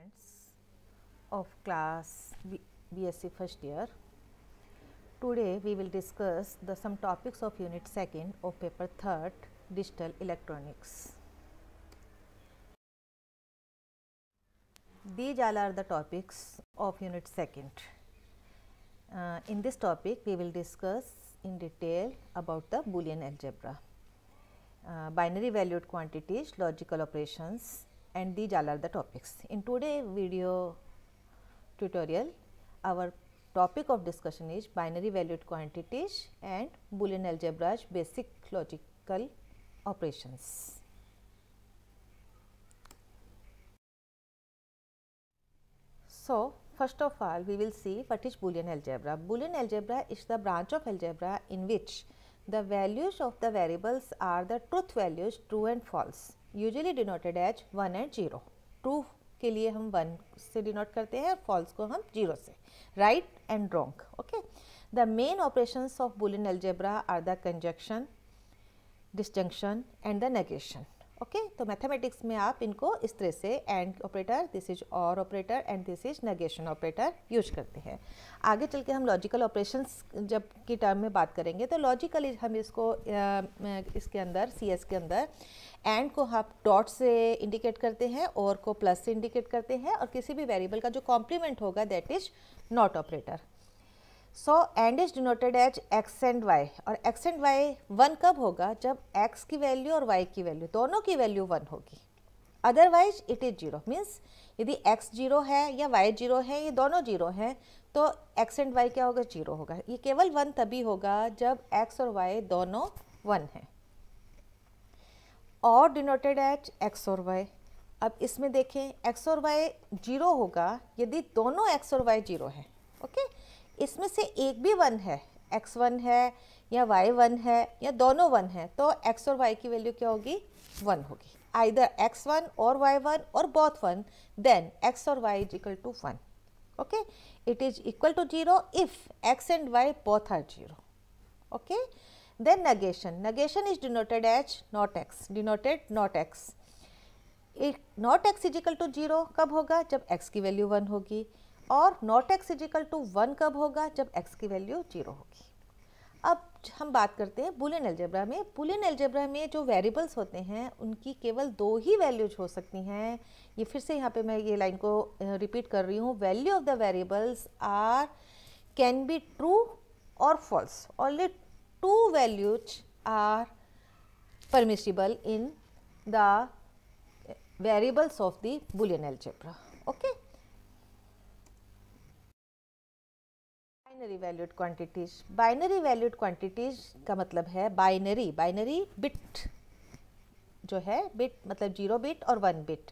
students of class BSc first year. Today we will discuss some topics of unit 2nd of paper 3rd digital electronics. These all are the topics of unit 2nd. In this topic we will discuss in detail about the Boolean algebra, binary valued quantities, logical operations, and these all are the topics. In today's video tutorial, our topic of discussion is binary valued quantities and Boolean algebra's basic logical operations. So, first of all we will see what is Boolean algebra. Boolean algebra is the branch of algebra in which the values of the variables are the truth values true and false, usually denoted as 1 and 0. True के लिए हम 1 से denote करते हैं और false को हम 0 से. Right and wrong. Okay. The main operations of Boolean algebra are the conjunction, disjunction and the negation. Okay तो मैथमेटिक्स में आप इनको इस तरह से एंड ऑपरेटर, दिस इज और operator and this is negation operator use करते हैं. आगे चल के हम लॉजिकल ऑपरेशंस जब की टर्म में बात करेंगे तो लॉजिकली हम इसको इसके अंदर CS के अंदर एंड को हम डॉट से इंडिकेट करते हैं और को प्लस से इंडिकेट करते हैं और किसी भी वेरिएबल का जो कॉम्प्लीमेंट होगा that is not operator. So and is denoted as x and y और एक्स एंड वाई 1 कब होगा जब x की वैल्यू और y की वैल्यू दोनों की वैल्यू 1 होगी. Otherwise it is 0. मीन्स यदि x 0 है या y 0 है, ये दोनों 0 हैं तो x एंड y क्या होगा, 0 होगा. ये केवल 1 तभी होगा जब x और y दोनों 1 हैं. और डिनोटेड एज x और y. अब इसमें देखें x और y 0 होगा यदि दोनों x और y 0 हैं. ओके इसमें से एक भी 1 है, x 1 है या y 1 है या दोनों 1 है तो x और y की वैल्यू क्या होगी, 1 होगी. आइदर x 1 और y 1 और बोथ 1 देन x और y is equal to 1. Okay it is equal to 0 if x and y both are 0. Okay then negation is denoted as not x, denoted not x. Not x is equal to 0 कब होगा, जब x की value 1 होगी और not x is equal to 1 कब होगा, जब x की वैल्यू 0 होगी. अब हम बात करते हैं बूलियन अलजेब्रा में. बूलियन अलजेब्रा में जो वेरिएबल्स होते हैं उनकी केवल 2 ही वैल्यूज हो सकती हैं. ये फिर से यहाँ पे मैं ये लाइन को रिपीट कर रही हूँ. Value of the variables are can be true और false. Only 2 values are permissible in the variables of the Boolean algebra. Okay binary valued quantities. Binary valued quantities का मतलब है बाइनरी बिट जो है, बिट मतलब 0 बिट और 1 bit,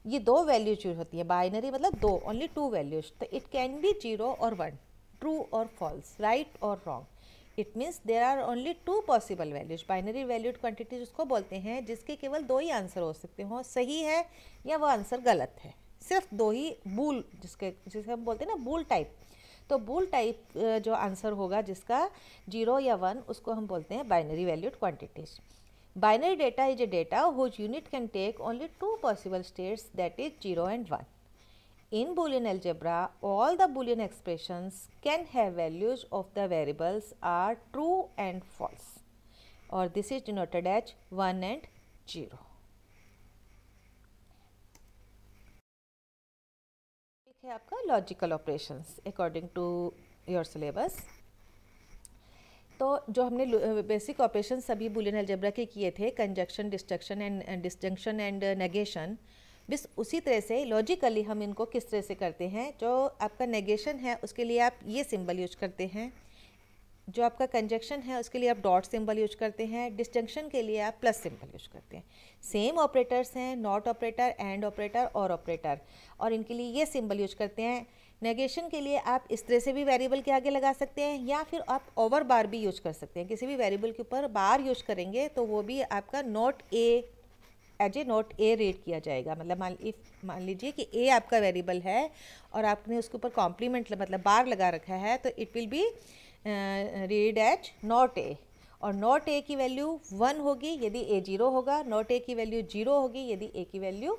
ये 2 values use होती है. बाइनरी मतलब 2, ओनली 2 वैल्यूज. तो इट कैन बी 0 और 1, ट्रू और फॉल्स, राइट और wrong. It means there are only 2 possible values. Binary valued quantities उसको बोलते हैं जिसके केवल 2 ही आंसर हो सकते हों, सही है या वो आंसर गलत है. सिर्फ 2 ही बूल जिसे हम बोलते हैं ना बूल टाइप. तो बूल टाइप जो आंसर होगा जिसका 0 या 1 उसको हम बोलते हैं binary valued quantities. Binary data is a data whose unit can take only 2 possible states that is 0 and 1. In Boolean algebra, all the Boolean expressions can have values of the variables are true and false, or this is denoted as 1 and 0. है आपका logical operations according to your syllabus. तो जो हमने basic operation सभी Boolean algebra के किए थे, conjunction, disjunction and negation, बस उसी तरह से लॉजिकली हम इनको किस तरह से करते हैं. जो आपका नेगेशन है उसके लिए आप ये सिंबल यूज करते हैं, जो आपका कंजक्शन है उसके लिए आप डॉट सिंबल यूज करते हैं, डिस्जंक्शन के लिए आप प्लस सिंबल यूज करते हैं. सेम ऑपरेटर्स हैं, नॉट ऑपरेटर, एंड ऑपरेटर और ऑपरेटर, और इनके लिए ये सिंबल यूज करते हैं. नेगेशन के लिए आप इस तरह से भी वेरिएबल के आगे लगा सकते हैं या फिर आप ओवर बार भी यूज कर सकते हैं. किसी भी वेरिएबल के ऊपर बार यूज करेंगे तो वो भी आपका not A as A not A read किया जाएगा. मतलब मान लीजिए कि ए आपका वेरिएबल है और आपने उसके ऊपर कॉम्प्लीमेंट मतलब बार लगा रखा है तो it will be read as not A. और नॉट ए की वैल्यू 1 होगी यदि ए 0 होगा, नॉट ए की वैल्यू 0 होगी यदि ए की वैल्यू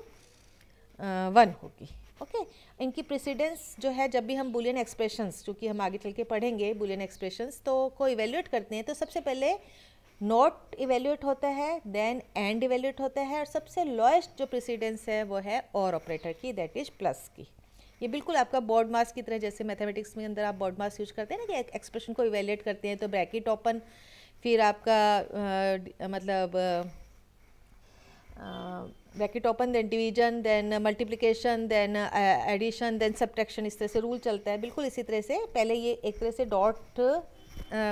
1 होगी. ओके इनकी प्रेसिडेंस जो है, जब भी हम बुलियन एक्सप्रेशंस, चूँकि हम आगे चल के पढ़ेंगे बुलियन एक्सप्रेशंस, तो को इवेल्यूएट करते हैं तो सबसे पहले नॉट इवेल्यूएट होता है, देन एंड इवेल्यूएट होता है, और सबसे लोएस्ट जो प्रेसिडेंस है वो है और ऑपरेटर की, दैट इज प्लस की। ये बिल्कुल आपका बोर्ड मास की तरह, जैसे मैथमेटिक्स में अंदर आप बोर्ड मास यूज करते हैं ना कि एक्सप्रेशन को इवेल्यूएट करते हैं, तो ब्रैकेट ओपन, फिर आपका मतलब bracket open, then division, then multiplication, then addition, then subtraction, इस तरह से रूल चलता है। बिल्कुल इसी तरह से पहले ये एक तरह से डॉट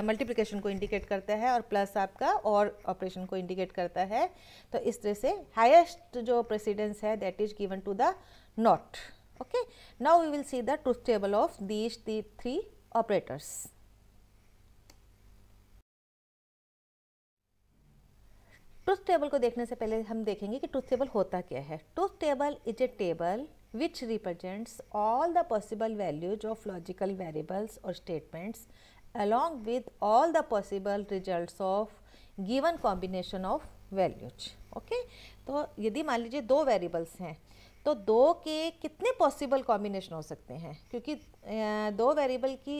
मल्टीप्लिकेशन को इंडिकेट करता है और प्लस आपका और ऑपरेशन को इंडिकेट करता है। तो इस तरह से हाईएस्ट जो प्रेसिडेंस है that is given to the not. Okay, now we will see the truth table of these three operators. Truth table को देखने से पहले हम देखेंगे कि ट्रुथ टेबल होता क्या है। Truth table is a table which represents all the possible values of logical variables or statements along with all the possible results of given combination of values. Okay, तो यदि मान लीजिए दो वेरिएबल्स हैं तो दो के कितने पॉसिबल कॉम्बिनेशन हो सकते हैं, क्योंकि दो वेरिएबल की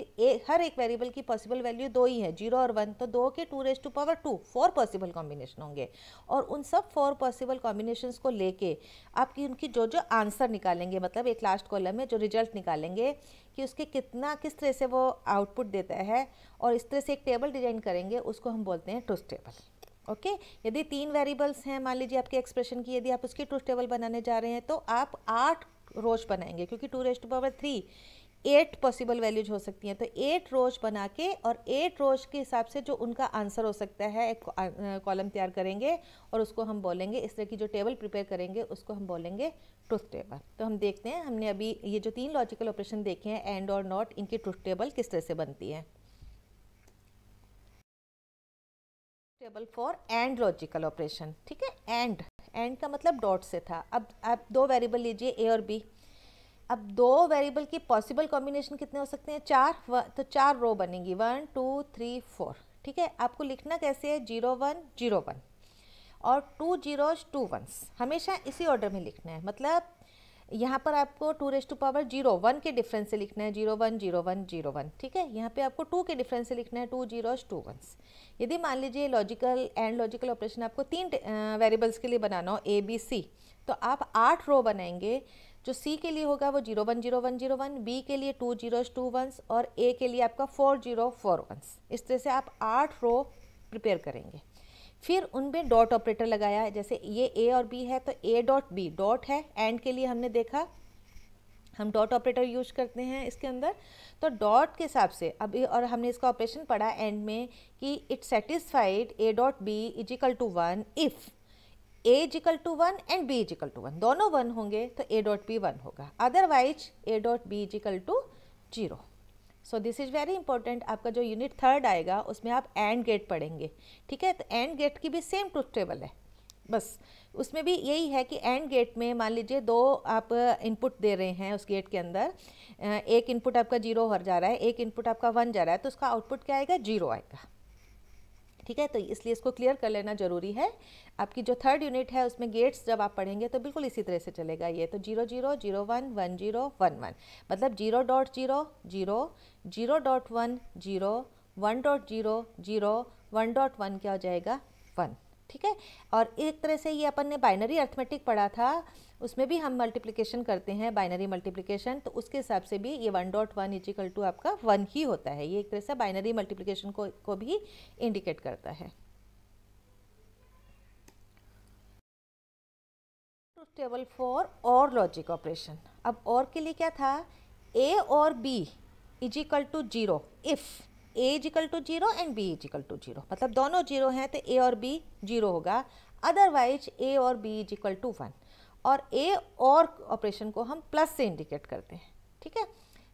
हर एक वेरिएबल की पॉसिबल वैल्यू दो ही है, 0 और 1, तो दो के 2⁻², 4 पॉसिबल कॉम्बिनेशन होंगे। और उन सब 4 पॉसिबल कॉम्बिनेशंस को लेके आपकी उनकी जो जो आंसर निकालेंगे, मतलब एक लास्ट कॉलम में जो रिजल्ट निकालेंगे कि उसके कितना किस तरह से वो आउटपुट देता है, और इस तरह से एक टेबल डिजाइन करेंगे, उसको हम बोलते हैं ट्रुथ टेबल। ओके, यदि 3 वेरिएबल्स हैं मान लीजिए आपके एक्सप्रेशन की, यदि आप उसकी ट्रुथ टेबल बनाने जा रहे हैं तो आप 8 रोज बनाएंगे, क्योंकि 2⁻3 8 पॉसिबल वैल्यूज हो सकती हैं। तो 8 रोज बना के और 8 रोज के हिसाब से जो उनका आंसर हो सकता है एक कॉलम तैयार करेंगे और उसको हम बोलेंगे, इस तरह की जो टेबल प्रिपेयर करेंगे उसको हम बोलेंगे ट्रुथ टेबल। तो हम देखते हैं, हमने अभी ये जो 3 लॉजिकल ऑपरेशन देखे हैं एंड और नॉट, इनकी ट्रुथ टेबल किस तरह से बनती है। Table for and logical operation, ठीक है। एंड का मतलब डॉट से था। अब आप दो वेरिएबल लीजिए ए और बी। अब दो वेरिएबल की पॉसिबल कॉम्बिनेशन कितने हो सकते हैं, 4, तो 4 रो बनेंगी, 1 2 3 4, ठीक है। आपको लिखना कैसे है, 0 1 0 1 और 2 zeros 2 ones, हमेशा इसी ऑर्डर में लिखना है। मतलब यहाँ पर आपको 2⁻0 1 के डिफरेंस से लिखना है, 0 1 0 1 0 1, ठीक है। यहाँ पे आपको 2 के डिफरेंस से लिखना है, 2 zeros 2 ones। यदि मान लीजिए लॉजिकल एंड लॉजिकल ऑपरेशन आपको 3 वेरिएबल्स के लिए बनाना हो, ए बी सी, तो आप 8 रो बनाएंगे। जो सी के लिए होगा वो 0 1 0 1 0 1, बी के लिए 2 zeros 2 ones और ए के लिए आपका 4 0 4 ones। इस तरह से आप 8 रो प्रिपेयर करेंगे। फिर उनमें डॉट ऑपरेटर लगाया है, जैसे ये ए और बी है तो ए डॉट बी, डॉट है, एंड के लिए हमने देखा हम डॉट ऑपरेटर यूज करते हैं इसके अंदर। तो डॉट के हिसाब से अभी, और हमने इसका ऑपरेशन पढ़ा एंड में कि it satisfied A dot B is equal to 1 if A is equal to 1 and B is equal to 1, दोनों 1 होंगे तो ए डॉट बी 1 होगा, otherwise A dot B is equal to 0। So this is very important. आपका जो unit 3 आएगा उसमें आप and gate पढ़ेंगे, ठीक है। तो एंड गेट की भी सेम ट्रुथ टेबल है, बस उसमें भी यही है कि एंड गेट में मान लीजिए दो आप इनपुट दे रहे हैं उस गेट के अंदर, एक इनपुट आपका 0 हो जा रहा है, एक इनपुट आपका 1 जा रहा है, तो उसका आउटपुट क्या आएगा, 0 आएगा, ठीक है। तो इसलिए इसको क्लियर कर लेना जरूरी है। आपकी जो 3rd यूनिट है उसमें गेट्स जब आप पढ़ेंगे तो बिल्कुल इसी तरह से चलेगा। ये तो 0 0 0 1 1 0 1 1, मतलब 0.0 0 0.1 0 1.0 0 1.1 क्या हो जाएगा, 1, ठीक है। और एक तरह से ये अपन ने बाइनरी अर्थमेटिक पढ़ा था, उसमें भी हम मल्टीप्लिकेशन करते हैं, बाइनरी मल्टीप्लिकेशन, तो उसके हिसाब से भी ये 1.1 इज इक्वल टू आपका 1 ही होता है। ये एक तरह से बाइनरी मल्टीप्लिकेशन को भी इंडिकेट करता है। Truth table for or logic operation. अब और के लिए क्या था, A or B is equal to 0 if A is equal to 0 and B is equal to 0, मतलब दोनों 0 हैं तो ए और बी 0 होगा, otherwise A or B is equal to 1। और ए और ऑपरेशन को हम प्लस से इंडिकेट करते हैं, ठीक है।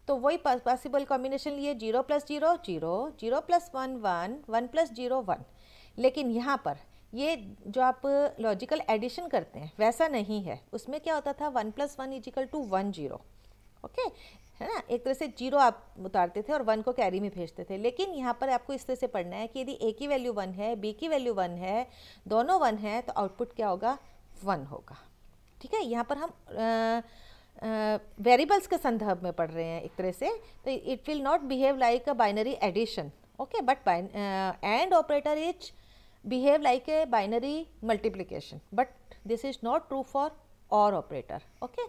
तो वही पॉसिबल कॉम्बिनेशन लिए, 0 + 0 0 0 + 1 1 1 + 0 1। लेकिन यहाँ पर ये जो आप लॉजिकल एडिशन करते हैं वैसा नहीं है, उसमें क्या होता था 1 + 1 इज इक्वल टू 1 0, ओके, है ना। एक तरह से 0 आप उतारते थे और 1 को कैरी में भेजते थे। लेकिन यहाँ पर आपको इस तरह से पढ़ना है कि यदि ए की वैल्यू 1 है, बी की वैल्यू 1 है, दोनों 1 है, तो आउटपुट क्या होगा, 1 होगा, ठीक है। यहाँ पर हम वेरिएबल्स के संदर्भ में पढ़ रहे हैं एक तरह से, तो it will not behave like a binary addition, okay, but and operator is behave like a binary multiplication, but this is not true for OR operator, okay.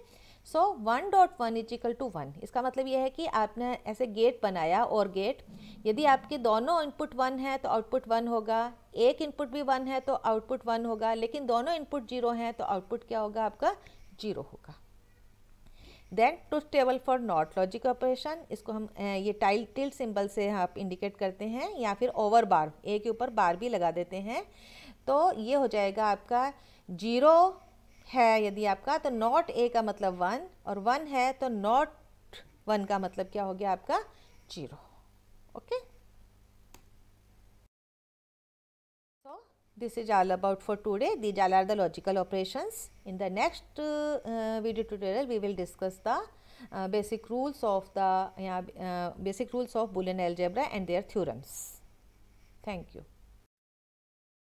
So 1.1 is equal to 1, इसका मतलब यह है कि आपने ऐसे gate बनाया और gate, यदि आपके दोनों इनपुट 1 है तो आउटपुट 1 होगा, एक इनपुट भी 1 है तो आउटपुट 1 होगा, लेकिन दोनों इनपुट 0 हैं तो आउटपुट क्या होगा आपका 0 होगा। Then truth table for not logic operation, इसको हम ये टिल्ड सिंबल से आप इंडिकेट करते हैं, या फिर ओवर बार, ए के ऊपर बार भी लगा देते हैं, तो ये हो जाएगा आपका 0 है यदि आपका, तो नॉट ए का मतलब 1, और 1 है तो नॉट 1 का मतलब क्या हो गया आपका 0, okay. So this is all about for today. These all are the logical operations. In the next video tutorial, we will discuss the basic rules of the basic rules of Boolean algebra and their theorems. Thank you.